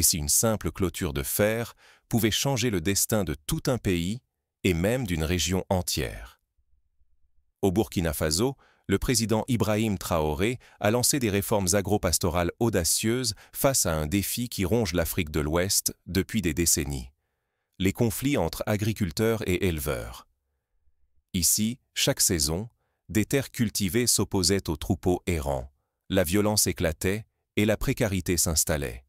et si une simple clôture de fer pouvait changer le destin de tout un pays et même d'une région entière. Au Burkina Faso, le président Ibrahim Traoré a lancé des réformes agro-pastorales audacieuses face à un défi qui ronge l'Afrique de l'Ouest depuis des décennies: les conflits entre agriculteurs et éleveurs. Ici, chaque saison, des terres cultivées s'opposaient aux troupeaux errants, la violence éclatait et la précarité s'installait.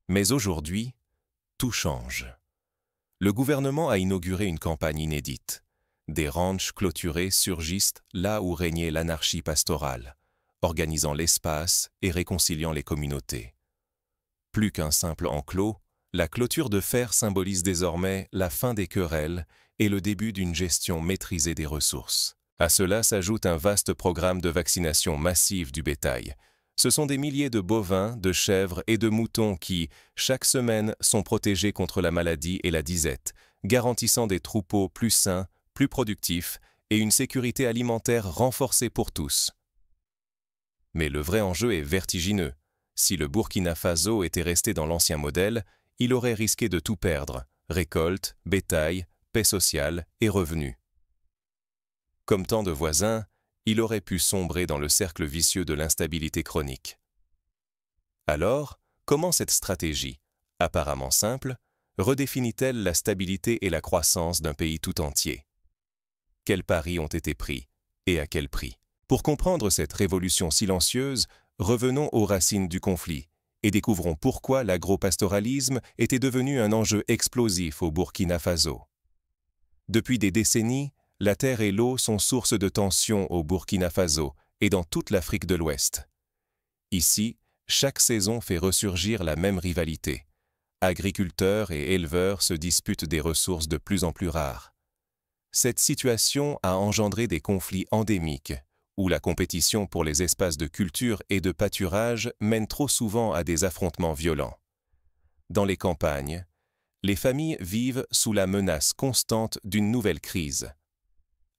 Mais aujourd'hui, tout change. Le gouvernement a inauguré une campagne inédite. Des ranchs clôturés surgissent là où régnait l'anarchie pastorale, organisant l'espace et réconciliant les communautés. Plus qu'un simple enclos, la clôture de fer symbolise désormais la fin des querelles et le début d'une gestion maîtrisée des ressources. À cela s'ajoute un vaste programme de vaccination massive du bétail. Ce sont des milliers de bovins, de chèvres et de moutons qui, chaque semaine, sont protégés contre la maladie et la disette, garantissant des troupeaux plus sains, plus productifs et une sécurité alimentaire renforcée pour tous. Mais le vrai enjeu est vertigineux. Si le Burkina Faso était resté dans l'ancien modèle, il aurait risqué de tout perdre: récolte, bétail, paix sociale et revenus. Comme tant de voisins, il aurait pu sombrer dans le cercle vicieux de l'instabilité chronique. Alors, comment cette stratégie, apparemment simple, redéfinit-elle la stabilité et la croissance d'un pays tout entier? Quels paris ont été pris et à quel prix? Pour comprendre cette révolution silencieuse, revenons aux racines du conflit et découvrons pourquoi l'agropastoralisme était devenu un enjeu explosif au Burkina Faso. Depuis des décennies, la terre et l'eau sont source de tensions au Burkina Faso et dans toute l'Afrique de l'Ouest. Ici, chaque saison fait ressurgir la même rivalité. Agriculteurs et éleveurs se disputent des ressources de plus en plus rares. Cette situation a engendré des conflits endémiques, où la compétition pour les espaces de culture et de pâturage mène trop souvent à des affrontements violents. Dans les campagnes, les familles vivent sous la menace constante d'une nouvelle crise.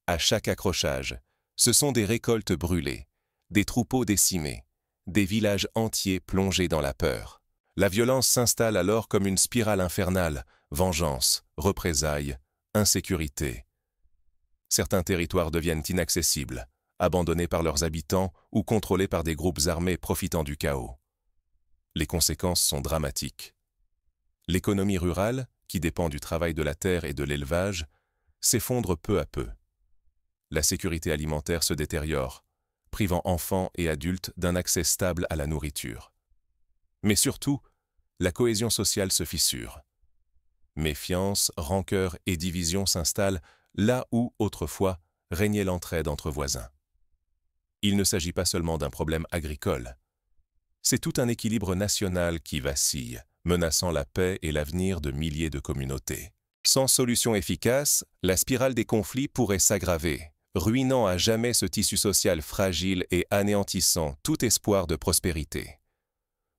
À chaque accrochage, ce sont des récoltes brûlées, des troupeaux décimés, des villages entiers plongés dans la peur. La violence s'installe alors comme une spirale infernale: vengeance, représailles, insécurité. Certains territoires deviennent inaccessibles, abandonnés par leurs habitants ou contrôlés par des groupes armés profitant du chaos. Les conséquences sont dramatiques. L'économie rurale, qui dépend du travail de la terre et de l'élevage, s'effondre peu à peu. La sécurité alimentaire se détériore, privant enfants et adultes d'un accès stable à la nourriture. Mais surtout, la cohésion sociale se fissure. Méfiance, rancœur et division s'installent là où, autrefois, régnait l'entraide entre voisins. Il ne s'agit pas seulement d'un problème agricole. C'est tout un équilibre national qui vacille, menaçant la paix et l'avenir de milliers de communautés. Sans solution efficace, la spirale des conflits pourrait s'aggraver, ruinant à jamais ce tissu social fragile et anéantissant tout espoir de prospérité.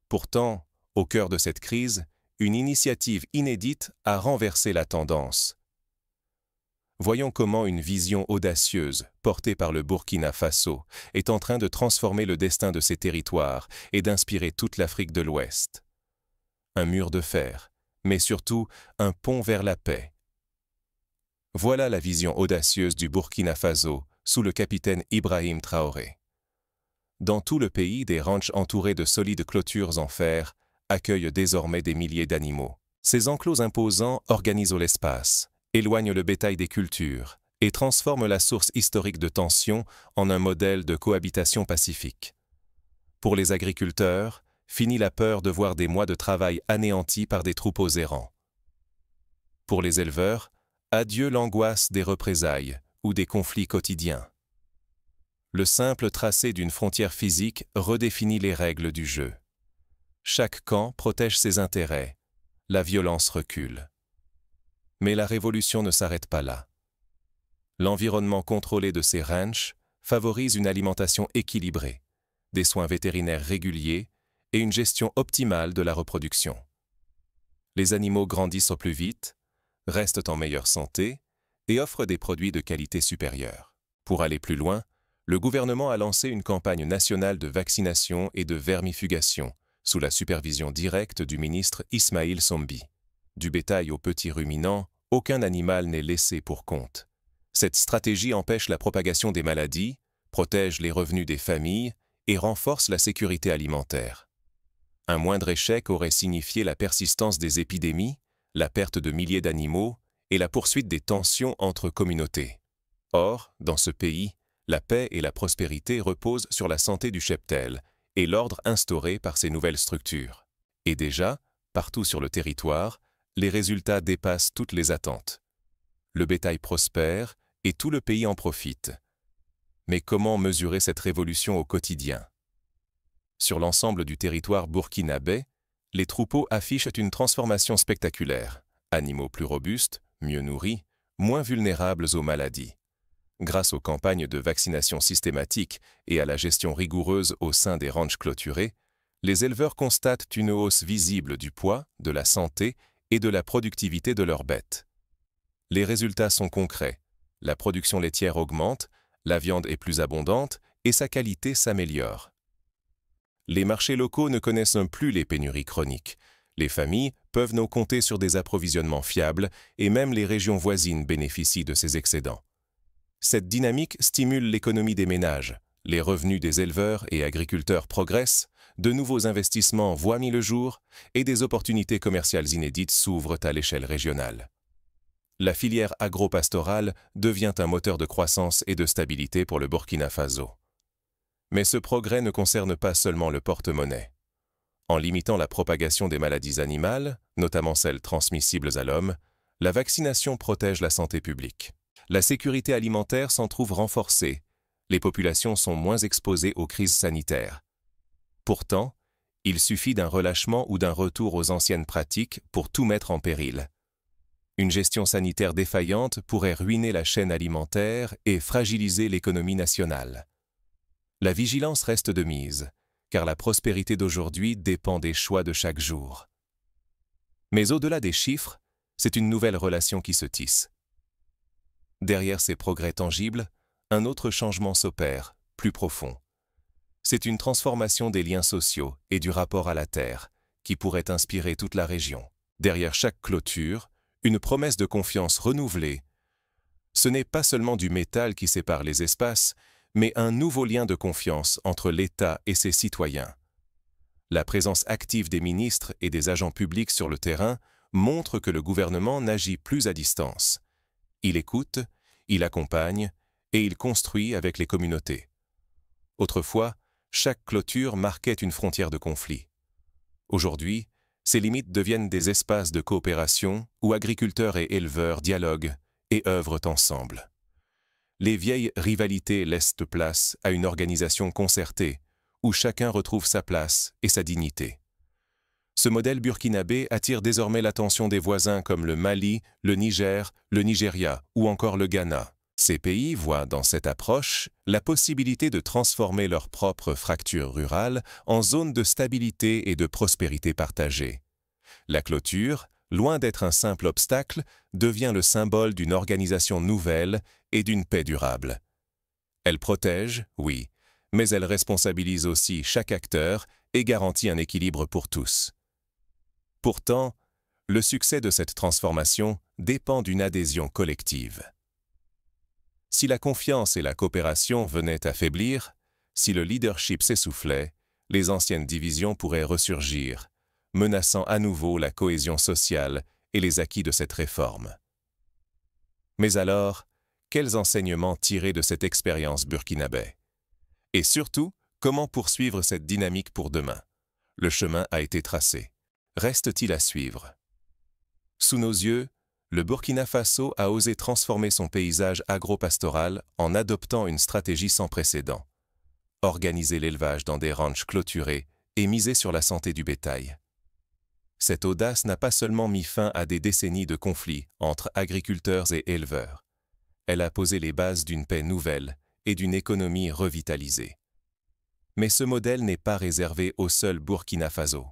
Pourtant, au cœur de cette crise, une initiative inédite a renversé la tendance. Voyons comment une vision audacieuse, portée par le Burkina Faso, est en train de transformer le destin de ces territoires et d'inspirer toute l'Afrique de l'Ouest. Un mur de fer, mais surtout un pont vers la paix. Voilà la vision audacieuse du Burkina Faso sous le capitaine Ibrahim Traoré. Dans tout le pays, des ranchs entourés de solides clôtures en fer accueillent désormais des milliers d'animaux. Ces enclos imposants organisent l'espace, éloignent le bétail des cultures et transforment la source historique de tension en un modèle de cohabitation pacifique. Pour les agriculteurs, finit la peur de voir des mois de travail anéantis par des troupeaux errants. Pour les éleveurs, adieu l'angoisse des représailles ou des conflits quotidiens. Le simple tracé d'une frontière physique redéfinit les règles du jeu. Chaque camp protège ses intérêts, la violence recule. Mais la révolution ne s'arrête pas là. L'environnement contrôlé de ces ranchs favorise une alimentation équilibrée, des soins vétérinaires réguliers et une gestion optimale de la reproduction. Les animaux grandissent au plus vite, restent en meilleure santé et offrent des produits de qualité supérieure. Pour aller plus loin, le gouvernement a lancé une campagne nationale de vaccination et de vermifugation, sous la supervision directe du ministre Ismaïl Sombi. Du bétail aux petits ruminants, aucun animal n'est laissé pour compte. Cette stratégie empêche la propagation des maladies, protège les revenus des familles et renforce la sécurité alimentaire. Un moindre échec aurait signifié la persistance des épidémies, la perte de milliers d'animaux et la poursuite des tensions entre communautés. Or, dans ce pays, la paix et la prospérité reposent sur la santé du cheptel et l'ordre instauré par ces nouvelles structures. Et déjà, partout sur le territoire, les résultats dépassent toutes les attentes. Le bétail prospère et tout le pays en profite. Mais comment mesurer cette révolution au quotidien? Sur l'ensemble du territoire burkinabé, les troupeaux affichent une transformation spectaculaire. Animaux plus robustes, mieux nourris, moins vulnérables aux maladies. Grâce aux campagnes de vaccination systématique et à la gestion rigoureuse au sein des ranchs clôturés, les éleveurs constatent une hausse visible du poids, de la santé et de la productivité de leurs bêtes. Les résultats sont concrets. La production laitière augmente, la viande est plus abondante et sa qualité s'améliore. Les marchés locaux ne connaissent plus les pénuries chroniques. Les familles peuvent donc compter sur des approvisionnements fiables et même les régions voisines bénéficient de ces excédents. Cette dynamique stimule l'économie des ménages, les revenus des éleveurs et agriculteurs progressent, de nouveaux investissements voient le jour et des opportunités commerciales inédites s'ouvrent à l'échelle régionale. La filière agro-pastorale devient un moteur de croissance et de stabilité pour le Burkina Faso. Mais ce progrès ne concerne pas seulement le porte-monnaie. En limitant la propagation des maladies animales, notamment celles transmissibles à l'homme, la vaccination protège la santé publique. La sécurité alimentaire s'en trouve renforcée. Les populations sont moins exposées aux crises sanitaires. Pourtant, il suffit d'un relâchement ou d'un retour aux anciennes pratiques pour tout mettre en péril. Une gestion sanitaire défaillante pourrait ruiner la chaîne alimentaire et fragiliser l'économie nationale. La vigilance reste de mise, car la prospérité d'aujourd'hui dépend des choix de chaque jour. Mais au-delà des chiffres, c'est une nouvelle relation qui se tisse. Derrière ces progrès tangibles, un autre changement s'opère, plus profond. C'est une transformation des liens sociaux et du rapport à la terre, qui pourrait inspirer toute la région. Derrière chaque clôture, une promesse de confiance renouvelée. Ce n'est pas seulement du métal qui sépare les espaces, mais un nouveau lien de confiance entre l'État et ses citoyens. La présence active des ministres et des agents publics sur le terrain montre que le gouvernement n'agit plus à distance. Il écoute, il accompagne et il construit avec les communautés. Autrefois, chaque clôture marquait une frontière de conflit. Aujourd'hui, ces limites deviennent des espaces de coopération où agriculteurs et éleveurs dialoguent et œuvrent ensemble. Les vieilles rivalités laissent place à une organisation concertée où chacun retrouve sa place et sa dignité. Ce modèle burkinabé attire désormais l'attention des voisins comme le Mali, le Niger, le Nigeria ou encore le Ghana. Ces pays voient dans cette approche la possibilité de transformer leurs propres fractures rurales en zones de stabilité et de prospérité partagée. La clôture, loin d'être un simple obstacle, devient le symbole d'une organisation nouvelle et d'une paix durable. Elle protège, oui, mais elle responsabilise aussi chaque acteur et garantit un équilibre pour tous. Pourtant, le succès de cette transformation dépend d'une adhésion collective. Si la confiance et la coopération venaient à faiblir, si le leadership s'essoufflait, les anciennes divisions pourraient ressurgir, menaçant à nouveau la cohésion sociale et les acquis de cette réforme. Mais alors, quels enseignements tirer de cette expérience burkinabé? Et surtout, comment poursuivre cette dynamique pour demain? Le chemin a été tracé. Reste-t-il à suivre? Sous nos yeux, le Burkina Faso a osé transformer son paysage agro-pastoral en adoptant une stratégie sans précédent. Organiser l'élevage dans des ranchs clôturés et miser sur la santé du bétail. Cette audace n'a pas seulement mis fin à des décennies de conflits entre agriculteurs et éleveurs. Elle a posé les bases d'une paix nouvelle et d'une économie revitalisée. Mais ce modèle n'est pas réservé au seul Burkina Faso.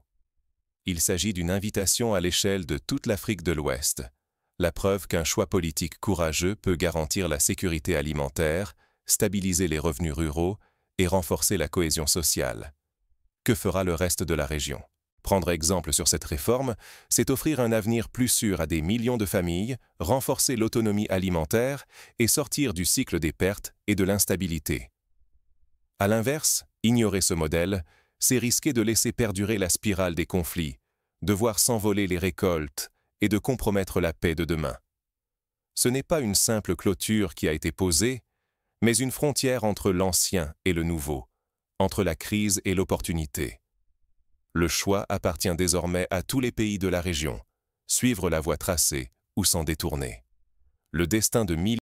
Il s'agit d'une invitation à l'échelle de toute l'Afrique de l'Ouest, la preuve qu'un choix politique courageux peut garantir la sécurité alimentaire, stabiliser les revenus ruraux et renforcer la cohésion sociale. Que fera le reste de la région? Prendre exemple sur cette réforme, c'est offrir un avenir plus sûr à des millions de familles, renforcer l'autonomie alimentaire et sortir du cycle des pertes et de l'instabilité. À l'inverse, ignorer ce modèle, c'est risquer de laisser perdurer la spirale des conflits, de voir s'envoler les récoltes et de compromettre la paix de demain. Ce n'est pas une simple clôture qui a été posée, mais une frontière entre l'ancien et le nouveau, entre la crise et l'opportunité. Le choix appartient désormais à tous les pays de la région, suivre la voie tracée ou s'en détourner. Le destin de milliers